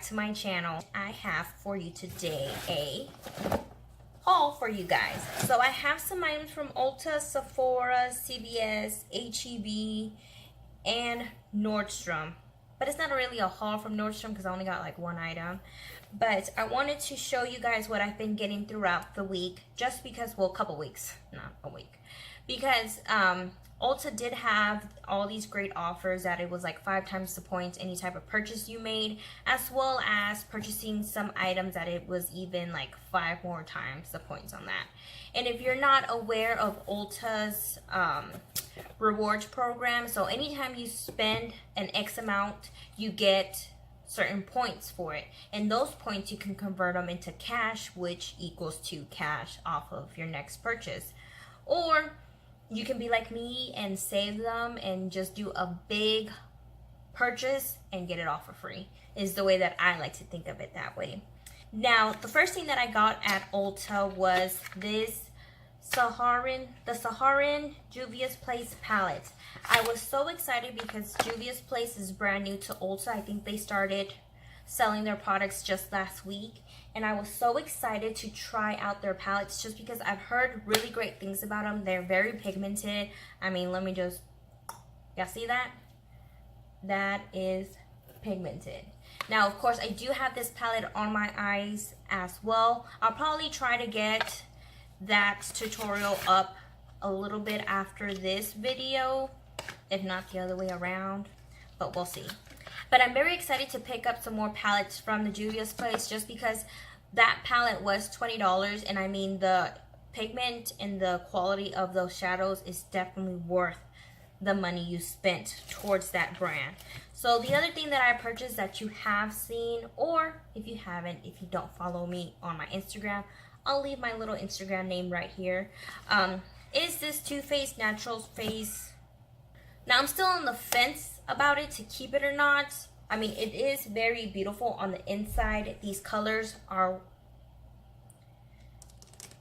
back to my channel. I have for you today a haul for you guys. So I have some items from Ulta, Sephora, CVS, HEB, and Nordstrom. But it's not really a haul from Nordstrom because I only got like one item. But I wanted to show you guys what I've been getting throughout the week, just because, well, a couple weeks, not a week. Because Ulta did have all these great offers that it was like 5 times the points any type of purchase you made, as well as purchasing some items that it was even like 5 more times the points on that. And if you're not aware of Ulta's rewards program, so anytime you spend an X amount, you get certain points for it, and those points you can convert them into cash, which equals to cash off of your next purchase. Or you can be like me and save them and just do a big purchase and get it all for free, is the way that I like to think of it that way. Now, the first thing that I got at Ulta was this the Saharan Juvia's Place palette. I was so excited because Juvia's Place is brand new to Ulta. I think they started selling their products just last week, and I was so excited to try out their palettes just because I've heard really great things about them. They're very pigmented. I mean, let me just, y'all see that? That is pigmented. Now, of course, I do have this palette on my eyes as well. I'll probably try to get that tutorial up a little bit after this video, if not the other way around, but we'll see. But I'm very excited to pick up some more palettes from the Juvia's Place just because that palette was $20, and I mean the pigment and the quality of those shadows is definitely worth the money you spent towards that brand. So the other thing that I purchased that you have seen, or if you haven't, if you don't follow me on my Instagram, I'll leave my little Instagram name right here, is this Too Faced Naturals Face. Now, I'm still on the fence about it to keep it or not. I mean, it is very beautiful on the inside. These colors are,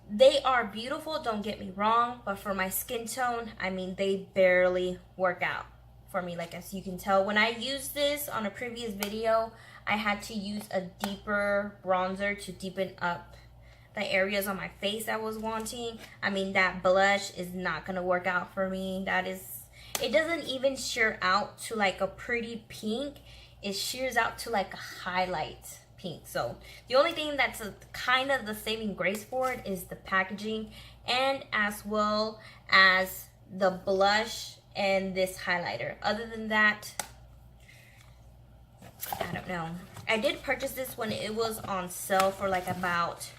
they are beautiful, don't get me wrong, but for my skin tone, I mean, they barely work out for me. Like, as you can tell, when I used this on a previous video, I had to use a deeper bronzer to deepen up the areas on my face I was wanting. I mean, that blush is not gonna work out for me. That is, it doesn't even sheer out to like a pretty pink. It sheers out to like a highlight pink. So the only thing that's kind of the saving grace for it is the packaging, and as well as the blush and this highlighter. Other than that, I don't know. I did purchase this when it was on sale for like about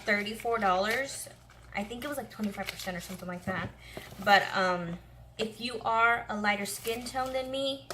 $34. I think it was like 25% or something like that. But if you are a lighter skin tone than me,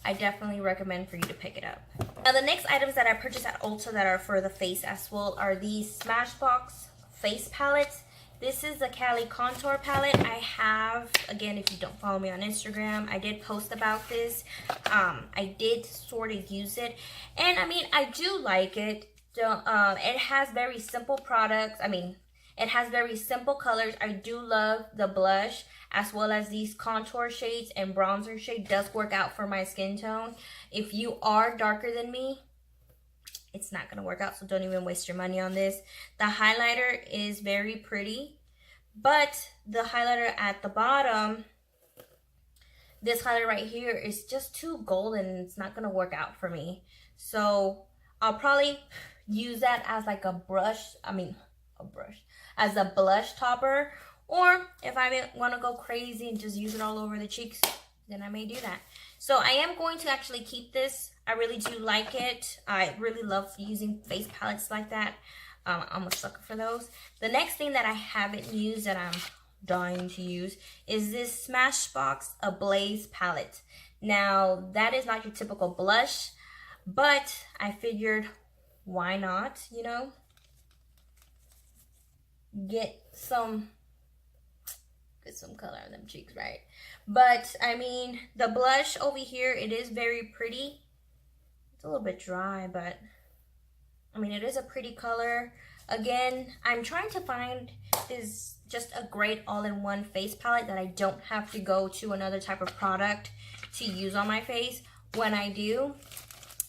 I definitely recommend for you to pick it up. Now, the next items that I purchased at Ulta that are for the face as well are these Smashbox face palettes. This is the Cali Contour palette. I have, again, if you don't follow me on Instagram, I did post about this. I did sort of use it, and I mean, I do like it. It has very simple products. I mean, it has very simple colors. I do love the blush, as well as these contour shades and bronzer shade does work out for my skin tone. If you are darker than me, it's not gonna work out, so don't even waste your money on this. The highlighter is very pretty, but the highlighter at the bottom, this highlighter right here, is just too golden and it's not gonna work out for me. So I'll probably use that as like a as a blush topper, or if I want to go crazy and just use it all over the cheeks, then I may do that. So I am going to actually keep this. I really do like it. I really love using face palettes like that. I'm a sucker for those. The next thing that I haven't used that I'm dying to use is this Smashbox Ablaze palette. Now, that is not your typical blush, but I figured, why not, you know? Get some color on them cheeks, right? But, I mean, the blush over here, it is very pretty. It's a little bit dry, but, I mean, it is a pretty color. Again, I'm trying to find this just a great all-in-one face palette that I don't have to go to another type of product to use on my face. When I do,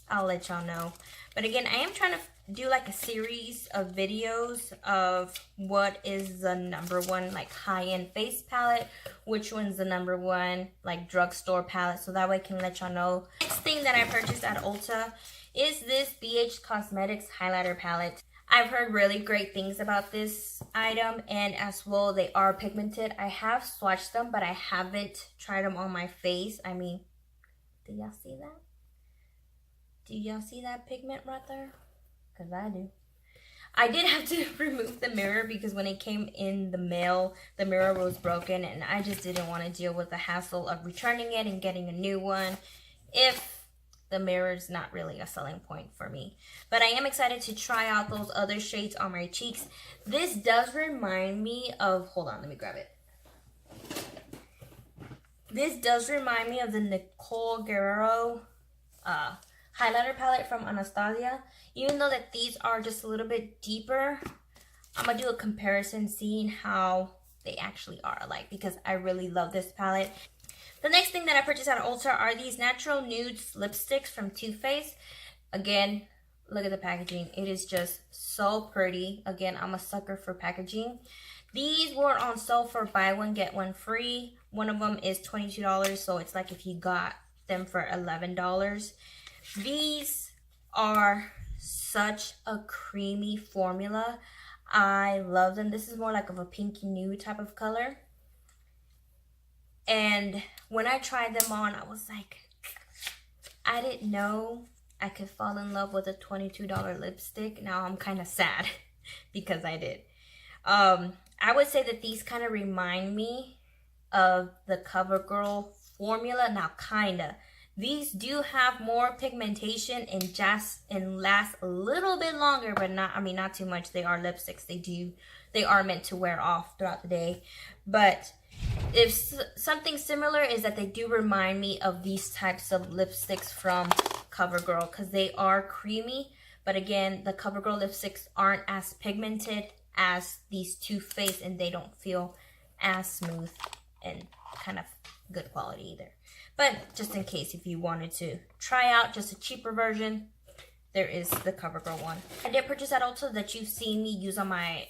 I'll let y'all know. But again, I am trying to do like a series of videos of what is the #1 like high-end face palette, which one's the #1 like drugstore palette, so that way I can let y'all know. Next thing that I purchased at Ulta is this BH Cosmetics highlighter palette. I've heard really great things about this item, and as well they are pigmented. I have swatched them, but I haven't tried them on my face. I mean, do y'all see that? Do y'all see that pigment right there? Because I do. I did have to remove the mirror because when it came in the mail, the mirror was broken, and I just didn't want to deal with the hassle of returning it and getting a new one if the mirror is not really a selling point for me. But I am excited to try out those other shades on my cheeks. This does remind me of, hold on, let me grab it. This does remind me of the Nicole Guerrero highlighter palette from Anastasia. Even though that these are just a little bit deeper, I'm gonna do a comparison seeing how they actually are alike, because I really love this palette. The next thing that I purchased at Ulta are these natural nudes lipsticks from Too Faced. Again, look at the packaging. It is just so pretty. Again, I'm a sucker for packaging. These were on sale for buy one get one free. One of them is $22, so it's like if you got them for $11. These are such a creamy formula. I love them. This is more like of a pinky nude type of color. And when I tried them on, I was like, I didn't know I could fall in love with a $22 lipstick. Now I'm kind of sad because I did. I would say that these kind of remind me of the CoverGirl formula. Now, kinda. These do have more pigmentation and last a little bit longer, but not too much. They are lipsticks. They are meant to wear off throughout the day. But if something similar is that they do remind me of these types of lipsticks from CoverGirl, because they are creamy. But again, the CoverGirl lipsticks aren't as pigmented as these Too Faced, and they don't feel as smooth and kind of good quality either. But just in case, if you wanted to try out just a cheaper version, there is the CoverGirl one. I did purchase at Ulta that you've seen me use on my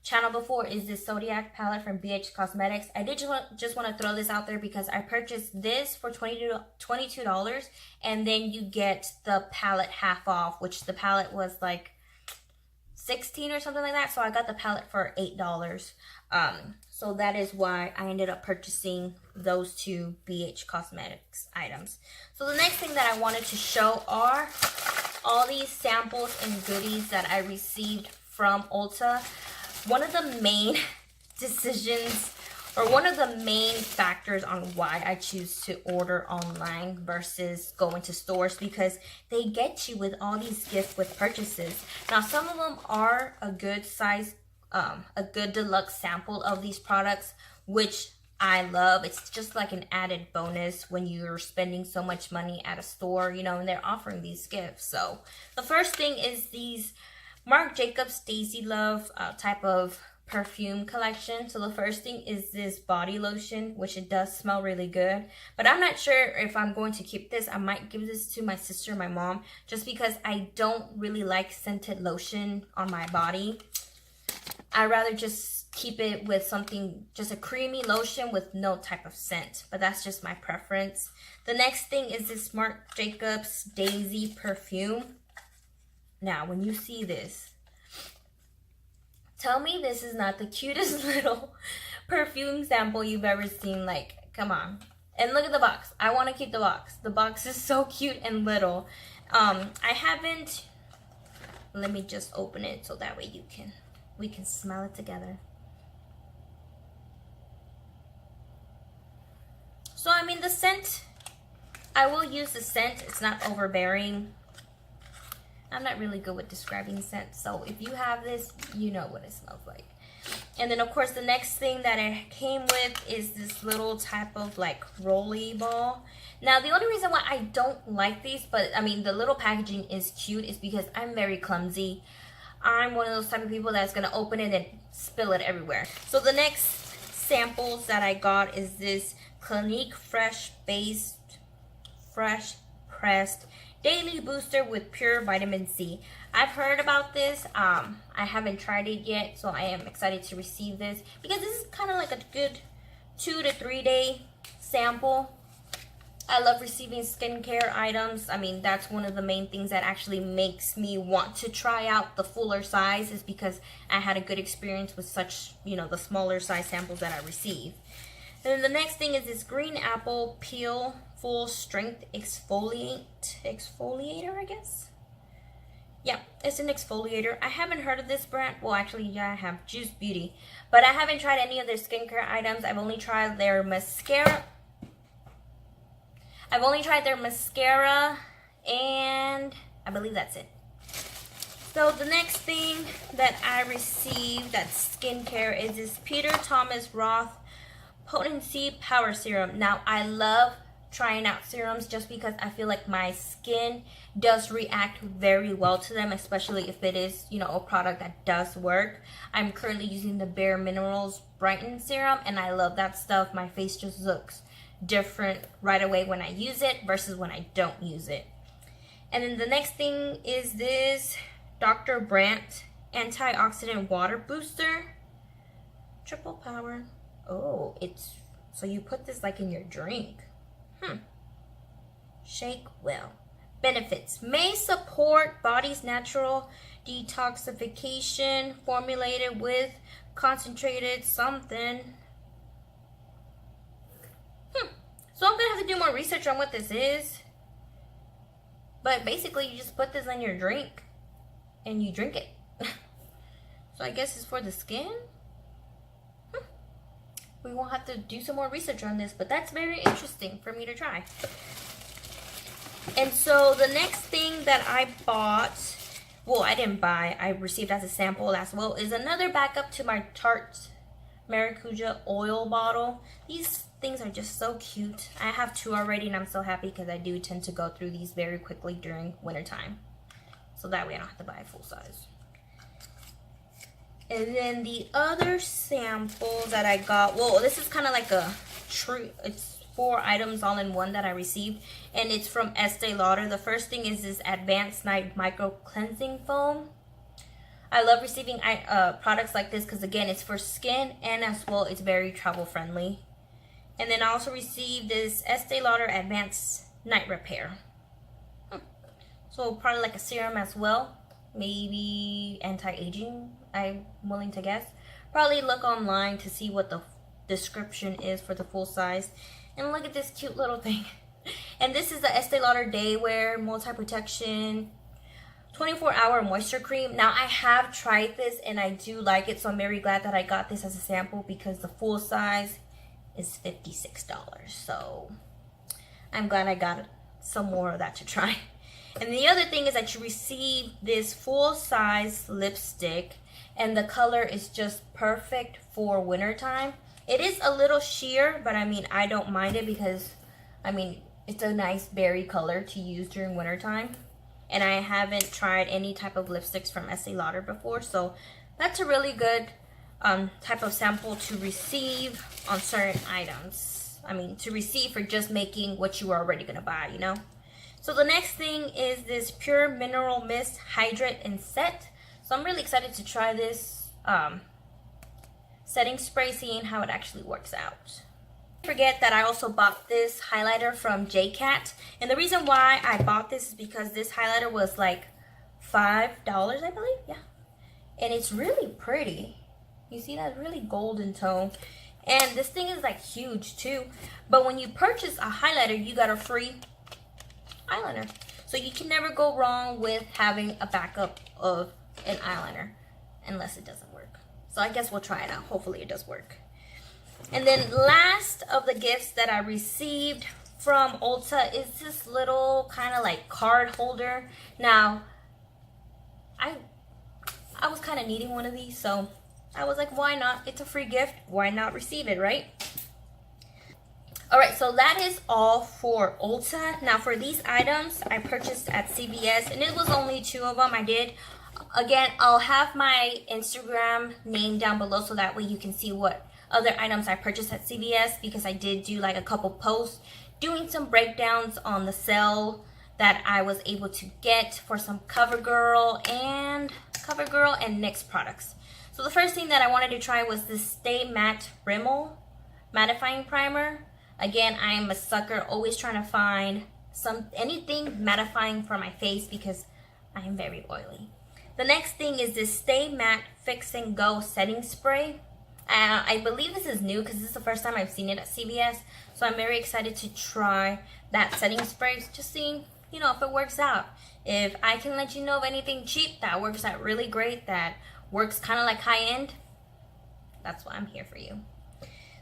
channel before is this Zodiac palette from BH Cosmetics. I did just want to throw this out there because I purchased this for $22, and then you get the palette half off, which the palette was like $16 or something like that. So I got the palette for $8. So that is why I ended up purchasing those two BH Cosmetics items. So the next thing that I wanted to show are all these samples and goodies that I received from Ulta. One of the main decisions, or one of the main factors on why I choose to order online versus going to stores, because they get you with all these gifts with purchases. Now, some of them are a good size, a good deluxe sample of these products, which I love. It's just like an added bonus when you're spending so much money at a store, you know, and they're offering these gifts. So the first thing is these Marc Jacobs Daisy Love type of perfume collection. So the first thing is this body lotion, which it does smell really good, but I'm not sure if I'm going to keep this. I might give this to my sister, my mom, just because I don't really like scented lotion on my body. I'd rather just keep it with something, just a creamy lotion with no type of scent, but that's just my preference. The next thing is this Marc Jacobs Daisy perfume. Now, when you see this, tell me this is not the cutest little perfume sample you've ever seen. Like, come on. And look at the box. I want to keep the box. The box is so cute and little. I haven't, let me just open it so that way we can smell it together. So, I mean, the scent, I will use the scent. It's not overbearing. I'm not really good with describing scent, so if you have this, you know what it smells like. And then, of course, the next thing that it came with is this little type of like rolly ball. Now, the only reason why I don't like these, but I mean, the little packaging is cute, is because I'm very clumsy. I'm one of those type of people that's gonna open it and spill it everywhere. So the next samples that I got is this Clinique Fresh Pressed Daily Booster with Pure Vitamin C. I've heard about this. I haven't tried it yet, so I am excited to receive this because this is kind of like a good 2 to 3 day sample. I love receiving skincare items. I mean, that's one of the main things that actually makes me want to try out the fuller size, is because I had a good experience with such, you know, the smaller size samples that I receive. And then the next thing is this green apple peel full strength exfoliator, I guess. Yeah, it's an exfoliator. I haven't heard of this brand. Well, actually, yeah, I have Juice Beauty, but I haven't tried any of their skincare items. I've only tried their mascara. And I believe that's it. So the next thing that I received that's skincare is this Peter Thomas Roth Potency Power Serum. Now, I love trying out serums just because I feel like my skin does react very well to them, especially if it is, you know, a product that does work. I'm currently using the Bare Minerals Brighten Serum, and I love that stuff. My face just looks different right away when I use it versus when I don't use it. And then the next thing is this Dr. Brandt Antioxidant Water Booster. Triple power. Oh, it's, so you put this like in your drink. Shake well. Benefits: may support body's natural detoxification, formulated with concentrated something. So I'm gonna have to do more research on what this is. But basically, you just put this in your drink and you drink it. So I guess it's for the skin. We won't have to do some more research on this, but that's very interesting for me to try. And so the next thing that I bought, well, I didn't buy, I received as a sample as well, is another backup to my Tarte Maracuja oil bottle. These things are just so cute. I have 2 already, and I'm so happy because I do tend to go through these very quickly during wintertime. So that way I don't have to buy a full size. And then the other samples that I got, well, this is kind of like a treat. It's 4 items all in one that I received, and it's from Estee Lauder. The first thing is this Advanced Night Micro Cleansing Foam. I love receiving products like this because, again, it's for skin, and as well, it's very travel friendly. And then I also received this Estee Lauder Advanced Night Repair. So probably like a serum as well. Maybe anti-aging, I'm willing to guess. Probably look online to see what the description is for the full size. And look at this cute little thing. And this is the Estee Lauder Day Wear Multi-Protection 24-hour moisture cream. Now, I have tried this and I do like it, so I'm very glad that I got this as a sample because the full size is $56. So I'm glad I got some more of that to try. And the other thing is that you receive this full size lipstick, and the color is just perfect for wintertime. It is a little sheer, but I mean, I don't mind it because, I mean, it's a nice berry color to use during wintertime. And I haven't tried any type of lipsticks from Estee Lauder before, so that's a really good type of sample to receive on certain items. I mean, to receive for just making what you were already gonna buy, you know? So the next thing is this Pure Mineral Mist Hydrate and Set. So I'm really excited to try this setting spray, seeing how it actually works out. Don't forget that I also bought this highlighter from JCat. And the reason why I bought this is because this highlighter was like $5, I believe. Yeah. And it's really pretty. You see that? Really golden tone. And this thing is like huge too. But when you purchase a highlighter, you got a free eyeliner. So you can never go wrong with having a backup of an eyeliner, unless it doesn't work. So I guess we'll try it out. Hopefully it does work. And then last of the gifts that I received from Ulta is this little kind of like card holder. Now, I was kind of needing one of these, so I was like, why not? It's a free gift. Why not receive it, right? Alright, so that is all for Ulta. Now for these items, I purchased at CVS, and it was only 2 of them I did. Again, I'll have my Instagram name down below so that way you can see what other items I purchased at CVS, because I did do like a couple posts doing some breakdowns on the sale that I was able to get for some CoverGirl and NYX products. So the first thing that I wanted to try was this Stay Matte Rimmel mattifying primer. Again, I am a sucker, always trying to find anything mattifying for my face because I am very oily. The next thing is this Stay Matte Fix and Go setting spray. I believe this is new because this is the first time I've seen it at CVS. So I'm very excited to try that setting spray, just seeing, you know, if it works out. If I can let you know of anything cheap that works out really great, that works kind of like high end, that's why I'm here for you.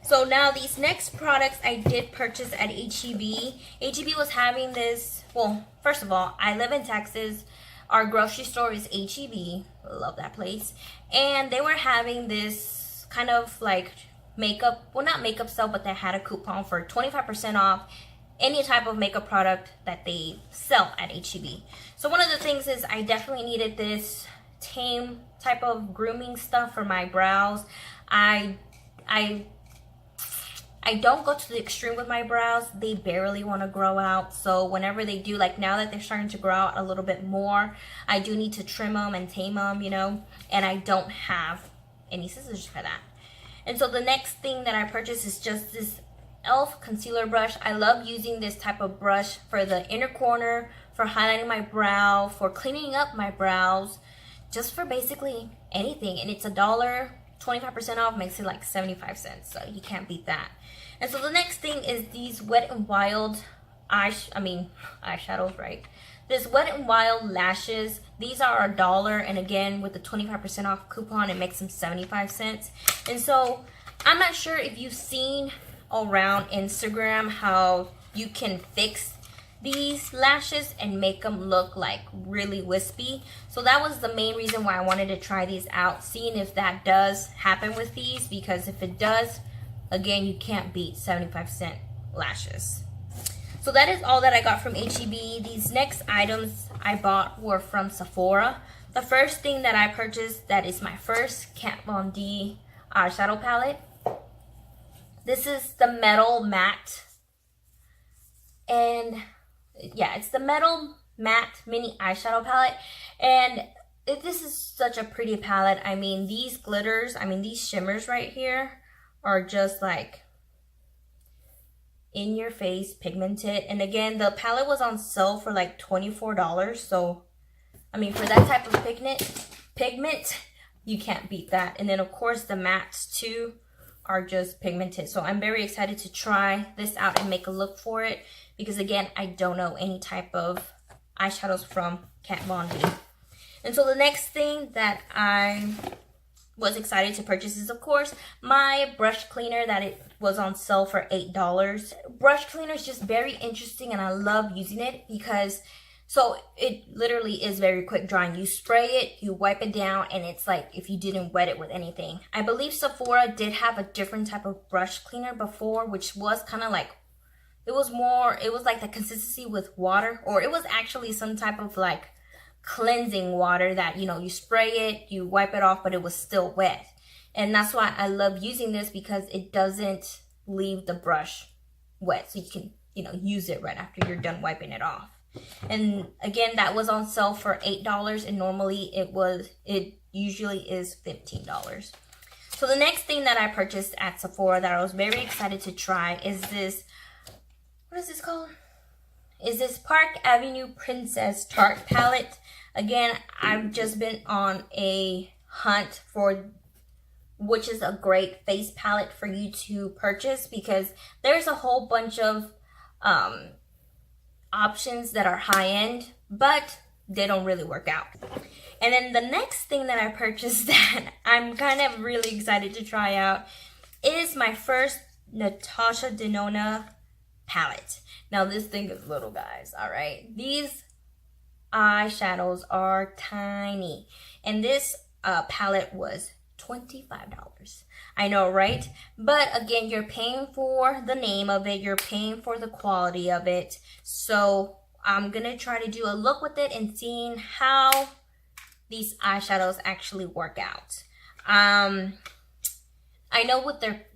So now these next products I did purchase at HEB. HEB was having this, well, first of all, I live in Texas. Our grocery store is HEB. Love that place. And they were having this kind of like makeup, well, not makeup sale, but they had a coupon for 25% off any type of makeup product that they sell at HEB. So one of the things is I definitely needed this tame type of grooming stuff for my brows. I don't go to the extreme with my brows. They barely want to grow out. So whenever they do, like now that they're starting to grow out a little bit more, I do need to trim them and tame them, you know, and I don't have any scissors for that. And so the next thing that I purchased is just this e.l.f. concealer brush. I love using this type of brush for the inner corner, for highlighting my brow, for cleaning up my brows, just for basically anything. And it's $1, 25% off makes it like 75 cents. So you can't beat that. And so the next thing is these Wet n Wild eyeshadows, right? This Wet n Wild lashes. These are $1, and again with the 25% off coupon, it makes them 75 cents. And so I'm not sure if you've seen around Instagram how you can fix these lashes and make them look like really wispy. So that was the main reason why I wanted to try these out, seeing if that does happen with these, because if it does, again, you can't beat 75-cent lashes. So that is all that I got from HEB. These next items I bought were from Sephora. The first thing that I purchased, that is my first Kat Von D eyeshadow palette. This is the Metal Matte. And yeah, it's the Metal Matte Mini Eyeshadow Palette. And this is such a pretty palette. I mean, these glitters, these shimmers right here are just like in your face, pigmented. And again, the palette was on sale for like $24. So, I mean, for that type of pigment, you can't beat that. And then of course the mattes too are just pigmented. So I'm very excited to try this out and make a look for it, because again, I don't know any type of eyeshadows from Kat Von D. And so the next thing that I was excited to purchase is of course my brush cleaner, that it was on sale for $8. Brush cleaner is just very interesting, and I love using it because so it literally is very quick drying. You spray it, you wipe it down, and it's like if you didn't wet it with anything. I believe Sephora did have a different type of brush cleaner before, which was kind of like, it was like the consistency with water, or it was actually some type of like cleansing water that, you know, you spray it, you wipe it off, but it was still wet. And that's why I love using this, because it doesn't leave the brush wet. So you can, you know, use it right after you're done wiping it off. And again, that was on sale for $8, and normally it usually is $15. So the next thing that I purchased at Sephora that I was very excited to try is this, what is this called? Is this Park Avenue Princess Tarte palette. Again, I've just been on a hunt for which is a great face palette for you to purchase, because there's a whole bunch of options that are high-end, but they don't really work out. And then the next thing that I purchased that I'm kind of really excited to try out is my first Natasha Denona palette. Now this thing is little, guys, all right? These eyeshadows are tiny, and this palette was $25. I know, right? But again, you're paying for the name of it, you're paying for the quality of it. So I'm gonna try to do a look with it and seeing how these eyeshadows actually work out. I know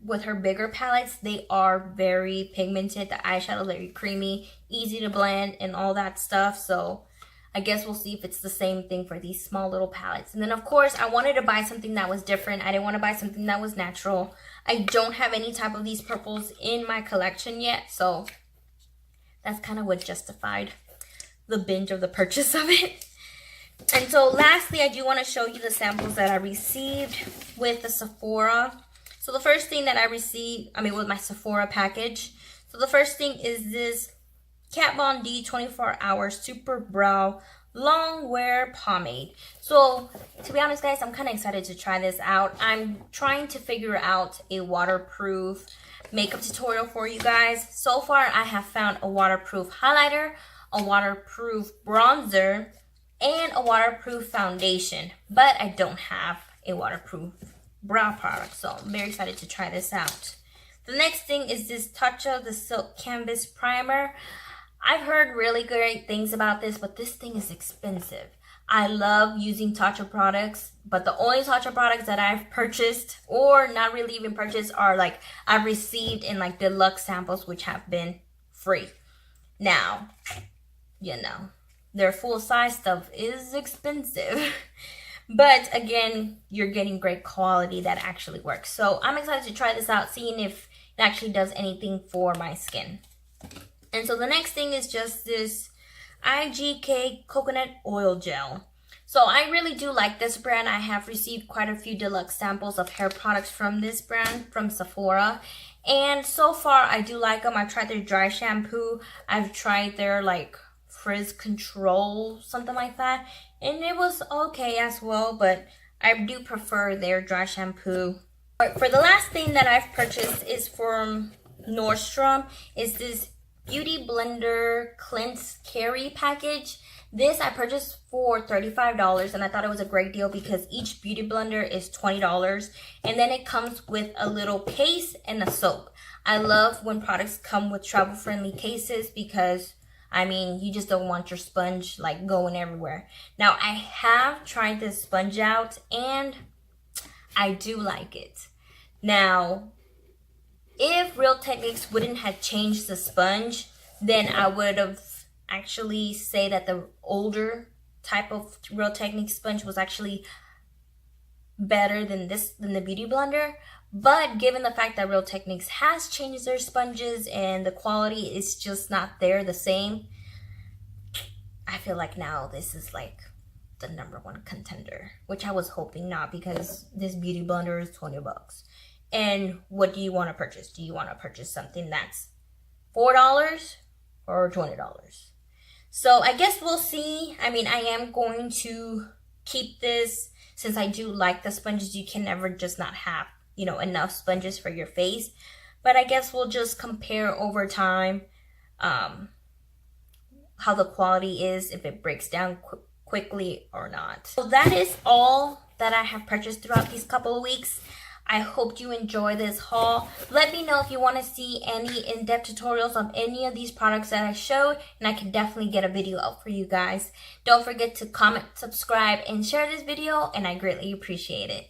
with her bigger palettes, they are very pigmented. The eyeshadow very creamy, easy to blend, and all that stuff. So I guess we'll see if it's the same thing for these small little palettes. And then of course, I wanted to buy something that was different. I didn't want to buy something that was natural. I don't have any type of these purples in my collection yet, so that's kind of what justified the binge of the purchase of it. And so lastly, I do want to show you the samples that I received with the Sephora. So the first thing that I received, with my Sephora package. So the first thing is this Kat Von D 24 Hour Super Brow Long Wear Pomade. So to be honest, guys, I'm kind of excited to try this out. I'm trying to figure out a waterproof makeup tutorial for you guys. So far, I have found a waterproof highlighter, a waterproof bronzer, and a waterproof foundation, but I don't have a waterproof brow product, so I'm very excited to try this out. The next thing is this Tatcha the Silk Canvas Primer. I've heard really great things about this, but this thing is expensive. I love using Tatcha products, but the only Tatcha products that I've purchased, or not really even purchased, are like I've received in like deluxe samples, which have been free. Now, you know, their full size stuff is expensive. But again, you're getting great quality that actually works. So I'm excited to try this out, seeing if it actually does anything for my skin. And so the next thing is just this IGK Coconut Oil Gel. So I really do like this brand. I have received quite a few deluxe samples of hair products from this brand, from Sephora. And so far, I do like them. I've tried their dry shampoo. I've tried their like frizz control, something like that, and it was okay as well, but I do prefer their dry shampoo. For the last thing that I've purchased is from Nordstrom, is this Beauty Blender Cleanse Carry package. This I purchased for $35, and I thought it was a great deal because each beauty blender is $20, and then it comes with a little case and a soap. I love when products come with travel-friendly cases because you just don't want your sponge like going everywhere. Now, I have tried this sponge out and I do like it. Now, if Real Techniques wouldn't have changed the sponge, then I would have actually say that the older type of Real Techniques sponge was actually better than the Beauty Blender. But given the fact that Real Techniques has changed their sponges and the quality is just not there the same, I feel like now this is like the #1 contender, which I was hoping not, because this Beauty Blender is $20. And what do you want to purchase? Do you want to purchase something that's $4 or $20? So I guess we'll see. I am going to keep this since I do like the sponges. You can never just not have enough sponges for your face. But I guess we'll just compare over time how the quality is, if it breaks down quickly or not. So that is all that I have purchased throughout these couple of weeks. I hope you enjoy this haul. Let me know if you want to see any in-depth tutorials on any of these products that I showed, and I can definitely get a video out for you guys. Don't forget to comment, subscribe, and share this video, and I greatly appreciate it.